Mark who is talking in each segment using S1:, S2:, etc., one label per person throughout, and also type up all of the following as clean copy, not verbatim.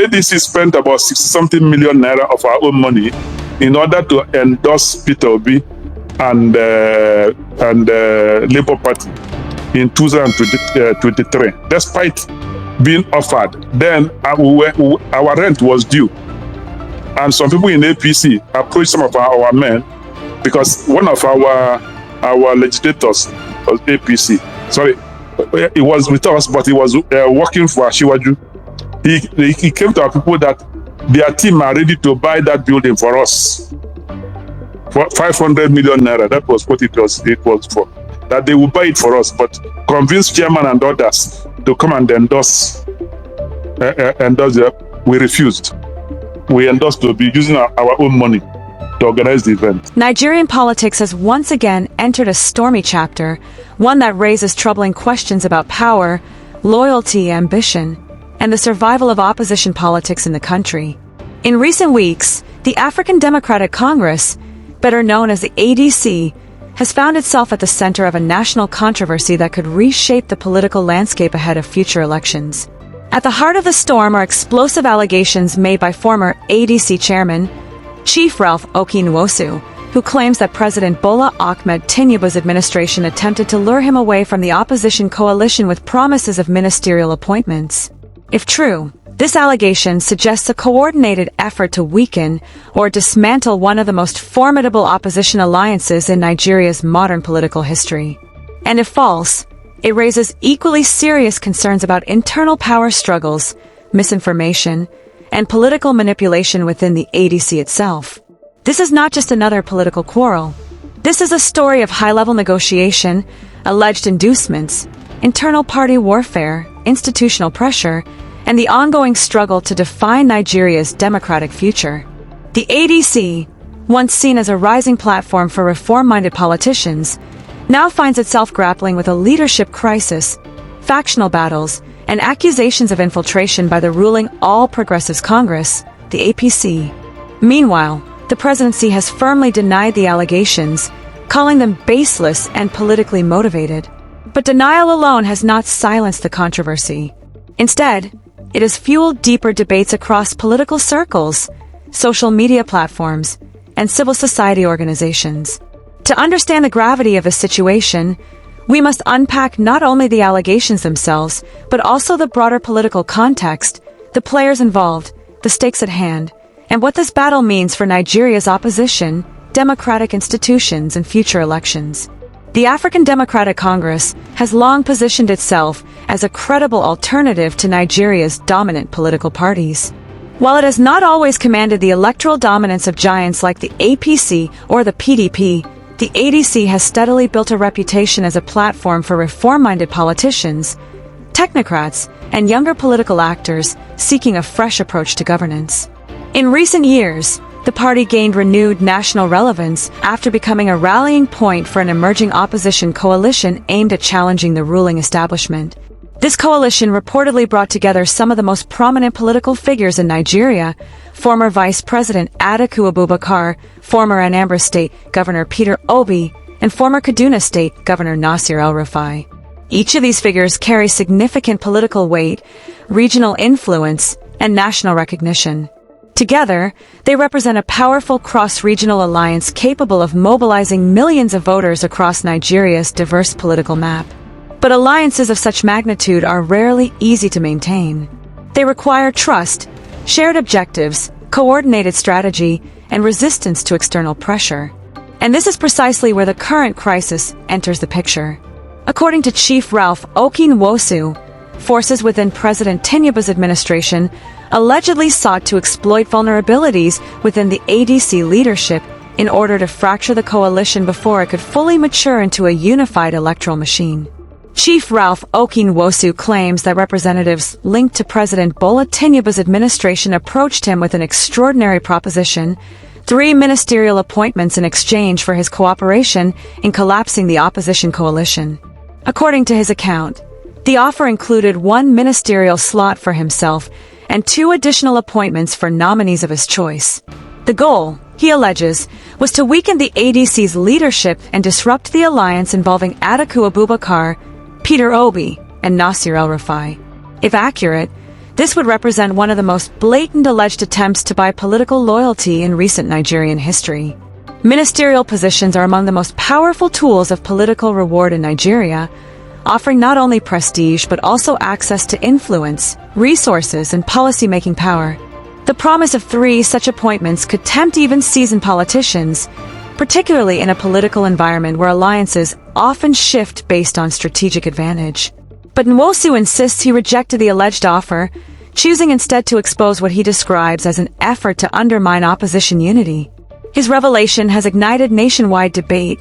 S1: ADC spent about 60-something million naira of our own money in order to endorse Peter Obi and Labour Party in 2023, despite being offered. Then our rent was due. And some people in APC approached some of our men because one of our legislators was APC. Sorry, he was with us, but he was working for Ashiwaju. He came to our people that their team are ready to buy that building for us for 500 million naira. That was what it was for. That they will buy it for us, but convince chairman and others to come and endorse. We refused. We endorsed to be using our own money to organize the event.
S2: Nigerian politics has once again entered a stormy chapter, one that raises troubling questions about power, loyalty, ambition, and the survival of opposition politics in the country. In recent weeks, the African Democratic Congress, better known as the ADC, has found itself at the center of a national controversy that could reshape the political landscape ahead of future elections. At the heart of the storm are explosive allegations made by former ADC Chairman, Chief Ralph Okey Nwosu, who claims that President Bola Ahmed Tinubu's administration attempted to lure him away from the opposition coalition with promises of ministerial appointments. If true, this allegation suggests a coordinated effort to weaken or dismantle one of the most formidable opposition alliances in Nigeria's modern political history. And if false, it raises equally serious concerns about internal power struggles, misinformation, and political manipulation within the ADC itself. This is not just another political quarrel. This is a story of high-level negotiation, alleged inducements, internal party warfare, institutional pressure, and the ongoing struggle to define Nigeria's democratic future. The ADC, once seen as a rising platform for reform-minded politicians, now finds itself grappling with a leadership crisis, factional battles, and accusations of infiltration by the ruling All Progressives Congress, the APC. Meanwhile, the presidency has firmly denied the allegations, calling them baseless and politically motivated. But denial alone has not silenced the controversy. Instead, it has fueled deeper debates across political circles, social media platforms, and civil society organizations. To understand the gravity of the situation, we must unpack not only the allegations themselves, but also the broader political context, the players involved, the stakes at hand, and what this battle means for Nigeria's opposition, democratic institutions, and future elections. The African Democratic Congress has long positioned itself as a credible alternative to Nigeria's dominant political parties. While it has not always commanded the electoral dominance of giants like the APC or the PDP, the ADC has steadily built a reputation as a platform for reform-minded politicians, technocrats, and younger political actors seeking a fresh approach to governance. In recent years, the party gained renewed national relevance after becoming a rallying point for an emerging opposition coalition aimed at challenging the ruling establishment. This coalition reportedly brought together some of the most prominent political figures in Nigeria: former Vice President Atiku Abubakar, former Anambra State Governor Peter Obi, and former Kaduna State Governor Nasir El-Rufai. Each of these figures carries significant political weight, regional influence, and national recognition. Together, they represent a powerful cross-regional alliance capable of mobilizing millions of voters across Nigeria's diverse political map. But alliances of such magnitude are rarely easy to maintain. They require trust, shared objectives, coordinated strategy, and resistance to external pressure. And this is precisely where the current crisis enters the picture. According to Chief Ralph Okey Nwosu, forces within President Tinubu's administration allegedly sought to exploit vulnerabilities within the ADC leadership in order to fracture the coalition before it could fully mature into a unified electoral machine. Chief Ralph Okey Nwosu claims that representatives linked to President Bola Tinubu's administration approached him with an extraordinary proposition: 3 ministerial appointments in exchange for his cooperation in collapsing the opposition coalition. According to his account, the offer included 1 ministerial slot for himself and 2 additional appointments for nominees of his choice. The goal, he alleges, was to weaken the ADC's leadership and disrupt the alliance involving Atiku Abubakar, Peter Obi, and Nasir El-Rufai. If accurate, This would represent one of the most blatant alleged attempts to buy political loyalty in recent Nigerian history. Ministerial positions are among the most powerful tools of political reward in Nigeria, offering not only prestige but also access to influence, resources, and policy-making power. The promise of 3 such appointments could tempt even seasoned politicians, particularly in a political environment where alliances often shift based on strategic advantage. But Nwosu insists he rejected the alleged offer, choosing instead to expose what he describes as an effort to undermine opposition unity. His revelation has ignited nationwide debate,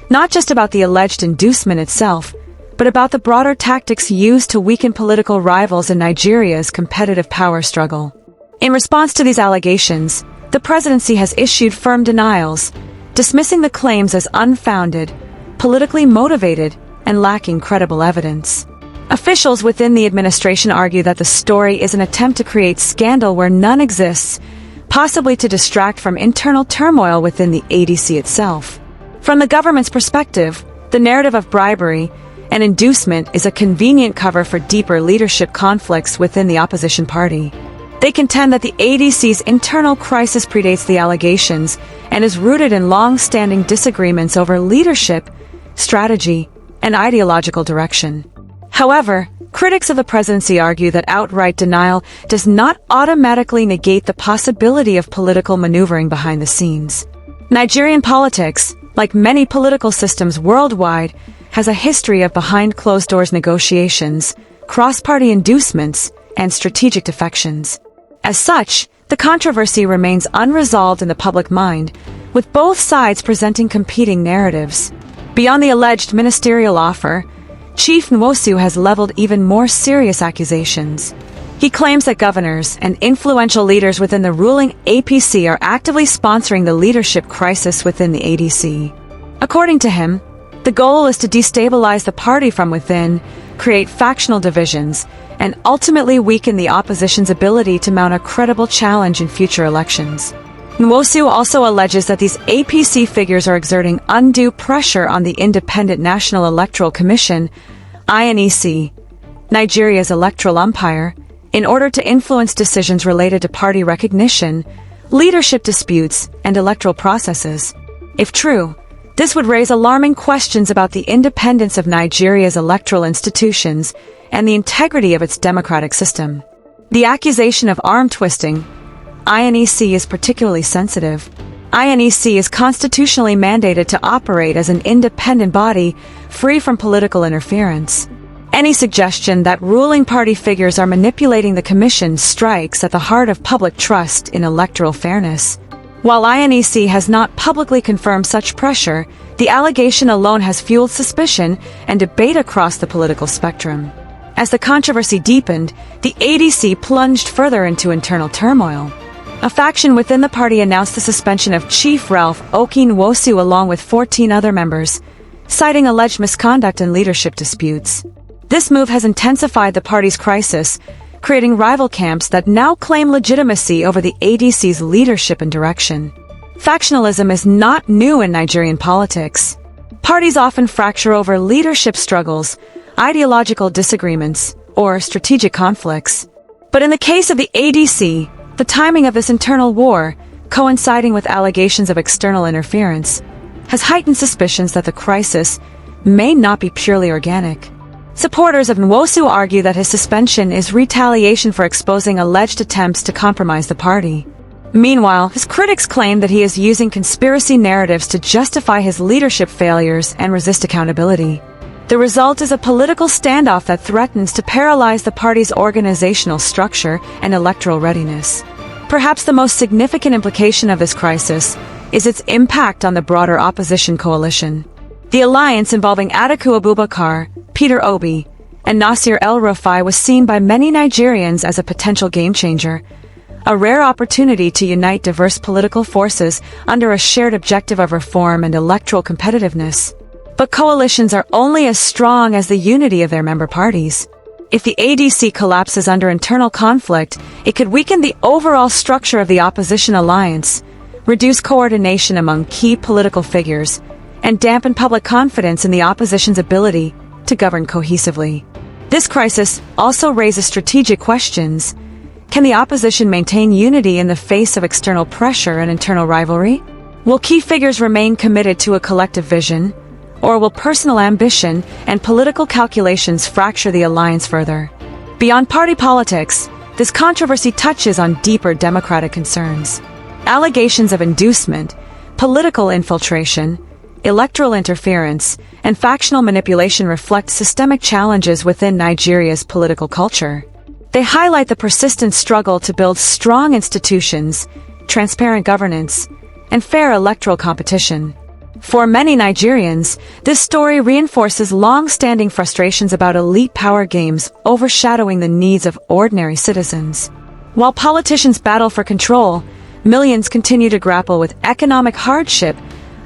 S2: not just about the alleged inducement itself, but about the broader tactics used to weaken political rivals in Nigeria's competitive power struggle. In response to these allegations, the presidency has issued firm denials, dismissing the claims as unfounded, politically motivated, and lacking credible evidence. Officials within the administration argue that the story is an attempt to create scandal where none exists, possibly to distract from internal turmoil within the ADC itself. From the government's perspective, the narrative of bribery and inducement is a convenient cover for deeper leadership conflicts within the opposition party. They contend that the ADC's internal crisis predates the allegations and is rooted in long-standing disagreements over leadership, strategy, and ideological direction. However, critics of the presidency argue that outright denial does not automatically negate the possibility of political maneuvering behind the scenes. Nigerian politics, like many political systems worldwide, has a history of behind-closed-doors negotiations, cross-party inducements, and strategic defections. As such, the controversy remains unresolved in the public mind, with both sides presenting competing narratives. Beyond the alleged ministerial offer, Chief Nwosu has leveled even more serious accusations. He claims that governors and influential leaders within the ruling APC are actively sponsoring the leadership crisis within the ADC. According to him, the goal is to destabilize the party from within, create factional divisions, and ultimately weaken the opposition's ability to mount a credible challenge in future elections. Nwosu also alleges that these APC figures are exerting undue pressure on the Independent National Electoral Commission, INEC, Nigeria's electoral umpire, in order to influence decisions related to party recognition, leadership disputes, and electoral processes. If true, this would raise alarming questions about the independence of Nigeria's electoral institutions and the integrity of its democratic system. The accusation of arm twisting, INEC is particularly sensitive. INEC is constitutionally mandated to operate as an independent body, free from political interference. Any suggestion that ruling party figures are manipulating the commission strikes at the heart of public trust in electoral fairness. While INEC has not publicly confirmed such pressure, the allegation alone has fueled suspicion and debate across the political spectrum. As the controversy deepened, the ADC plunged further into internal turmoil. A faction within the party announced the suspension of Chief Ralph Okey Nwosu along with 14 other members, citing alleged misconduct and leadership disputes. This move has intensified the party's crisis, creating rival camps that now claim legitimacy over the ADC's leadership and direction. Factionalism is not new in Nigerian politics. Parties often fracture over leadership struggles, ideological disagreements, or strategic conflicts. But in the case of the ADC, the timing of this internal war, coinciding with allegations of external interference, has heightened suspicions that the crisis may not be purely organic. Supporters of Nwosu argue that his suspension is retaliation for exposing alleged attempts to compromise the party. Meanwhile, his critics claim that he is using conspiracy narratives to justify his leadership failures and resist accountability. The result is a political standoff that threatens to paralyze the party's organizational structure and electoral readiness. Perhaps the most significant implication of this crisis is its impact on the broader opposition coalition. The alliance involving Atiku Abubakar, Peter Obi, and Nasir El-Rufai was seen by many Nigerians as a potential game-changer, a rare opportunity to unite diverse political forces under a shared objective of reform and electoral competitiveness. But coalitions are only as strong as the unity of their member parties. If the ADC collapses under internal conflict, it could weaken the overall structure of the opposition alliance, reduce coordination among key political figures, and dampen public confidence in the opposition's ability to govern cohesively. This crisis also raises strategic questions. Can the opposition maintain unity in the face of external pressure and internal rivalry? Will key figures remain committed to a collective vision, or will personal ambition and political calculations fracture the alliance further? Beyond party politics, this controversy touches on deeper democratic concerns. Allegations of inducement, political infiltration, electoral interference, and factional manipulation reflect systemic challenges within Nigeria's political culture. They highlight the persistent struggle to build strong institutions, transparent governance, and fair electoral competition. For many Nigerians, this story reinforces long-standing frustrations about elite power games overshadowing the needs of ordinary citizens. While politicians battle for control, millions continue to grapple with economic hardship,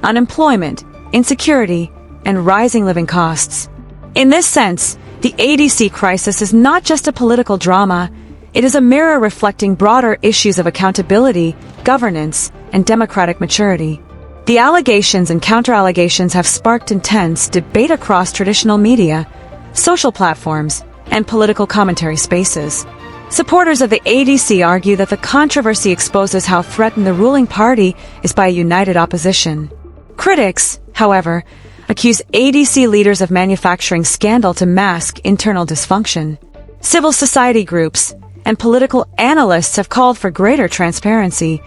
S2: unemployment, insecurity, and rising living costs. In this sense, the ADC crisis is not just a political drama, it is a mirror reflecting broader issues of accountability, governance, and democratic maturity. The allegations and counter-allegations have sparked intense debate across traditional media, social platforms, and political commentary spaces. Supporters of the ADC argue that the controversy exposes how threatened the ruling party is by a united opposition. Critics, however, accuse ADC leaders of manufacturing scandal to mask internal dysfunction. Civil society groups and political analysts have called for greater transparency,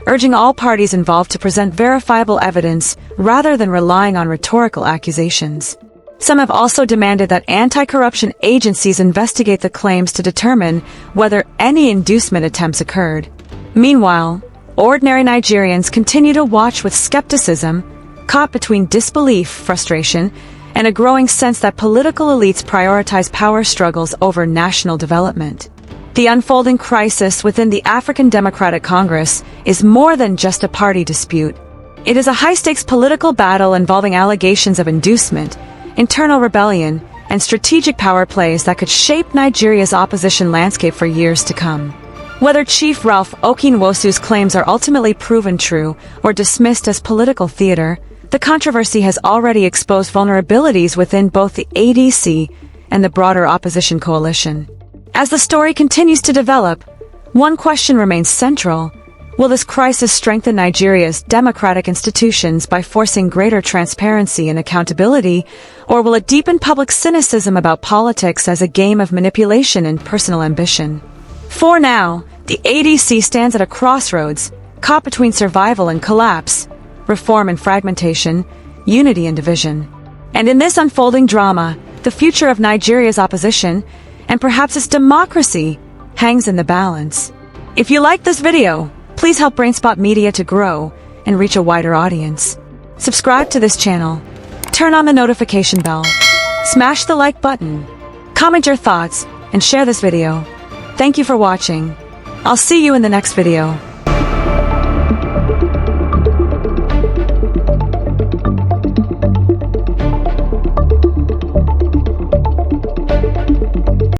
S2: urging all parties involved to present verifiable evidence rather than relying on rhetorical accusations. Some have also demanded that anti-corruption agencies investigate the claims to determine whether any inducement attempts occurred. Meanwhile, ordinary Nigerians continue to watch with skepticism, caught between disbelief, frustration, and a growing sense that political elites prioritize power struggles over national development. The unfolding crisis within the African Democratic Congress is more than just a party dispute. It is a high-stakes political battle involving allegations of inducement, internal rebellion, and strategic power plays that could shape Nigeria's opposition landscape for years to come. Whether Chief Ralph Okey Nwosu's claims are ultimately proven true or dismissed as political theater, the controversy has already exposed vulnerabilities within both the ADC and the broader opposition coalition. As the story continues to develop, one question remains central. Will this crisis strengthen Nigeria's democratic institutions by forcing greater transparency and accountability, or will it deepen public cynicism about politics as a game of manipulation and personal ambition? For now, the ADC stands at a crossroads, caught between survival and collapse, reform and fragmentation, unity and division. And in this unfolding drama, the future of Nigeria's opposition, and perhaps its democracy, hangs in the balance. If you like this video, please help Brainspot Media to grow and reach a wider audience. Subscribe to this channel, turn on the notification bell, smash the like button, comment your thoughts, and share this video. Thank you for watching. I'll see you in the next video.